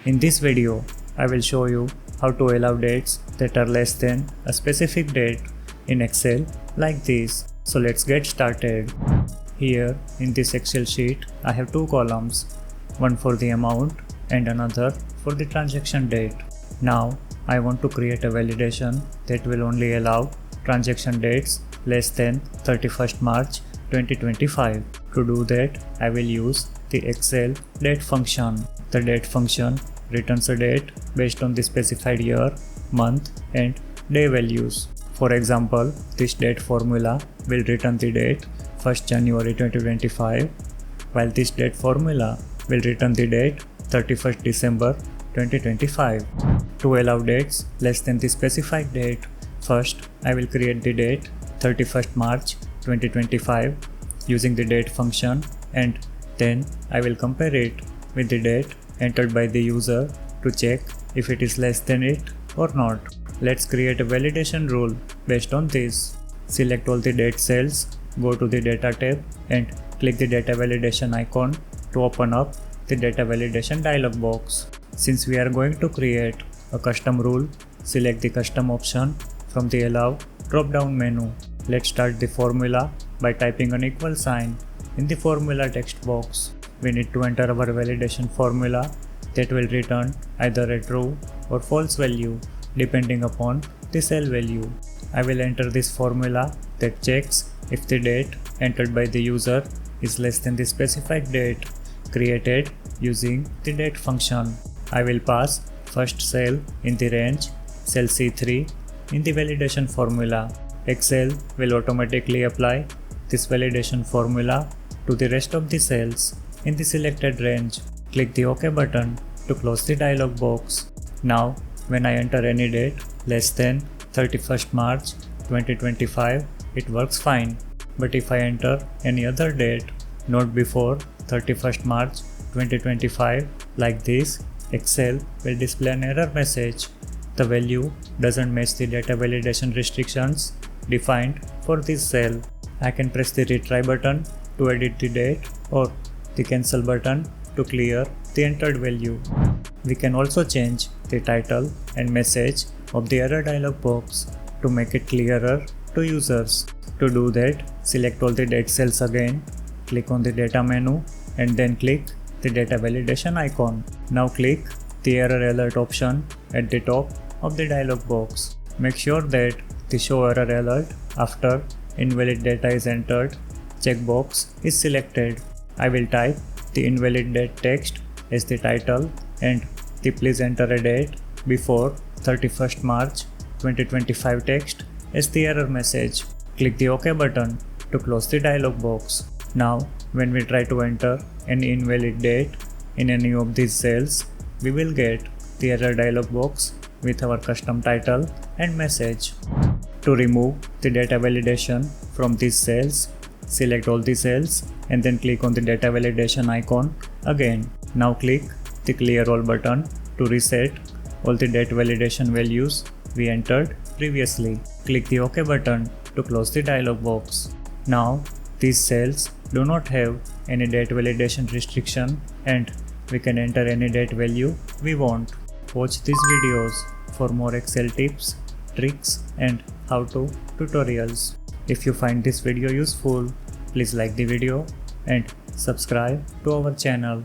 In this video, I will show you how to allow dates that are less than a specific date in Excel like this. So let's get started. Here in this Excel sheet, I have two columns, one for the amount and another for the transaction date. Now I want to create a validation that will only allow transaction dates less than 31st March 2025. To do that, I will use the Excel date function. The date function returns a date based on the specified year, month and day values. For example, this date formula will return the date 1st January 2025, while this date formula will return the date 31st December 2025. To allow dates less than the specified date, first I will create the date 31st March 2025 using the date function, and then I will compare it with the date entered by the user to check if it is less than it or not. Let's create a validation rule based on this. Select all the date cells, go to the data tab and click the data validation icon to open up the data validation dialog box. Since we are going to create a custom rule, select the custom option from the allow drop down menu. Let's start the formula by typing an equal sign in the formula text box. We need to enter our validation formula that will return either a true or false value depending upon the cell value. I will enter this formula that checks if the date entered by the user is less than the specified date created using the date function. I will pass first cell in the range, cell C3, in the validation formula. Excel will automatically apply this validation formula to the rest of the cells in the selected range. Click the OK button to close the dialog box. Now, when I enter any date less than 31st March 2025, it works fine. But if I enter any other date not before 31st March 2025 like this, Excel will display an error message. The value doesn't match the data validation restrictions defined for this cell. I can press the retry button to edit the date or the cancel button to clear the entered value. We can also change the title and message of the error dialog box to make it clearer to users. To do that, select all the date cells again, click on the data menu and then click the data validation icon. Now click the error alert option at the top of the dialog box. Make sure that the show error alert after invalid data is entered checkbox is selected. I will type the invalid date text as the title and the please enter a date before 31st March 2025 text as the error message. Click the OK button to close the dialog box. Now, when we try to enter any invalid date in any of these cells, we will get the error dialog box with our custom title and message. To remove the data validation from these cells, select all the cells and then click on the data validation icon again. Now click the clear all button to reset all the date validation values we entered previously. Click the OK button to close the dialog box. Now these cells do not have any date validation restriction and we can enter any date value we want. Watch these videos for more Excel tips, tricks and how-to tutorials. If you find this video useful, please like the video and subscribe to our channel.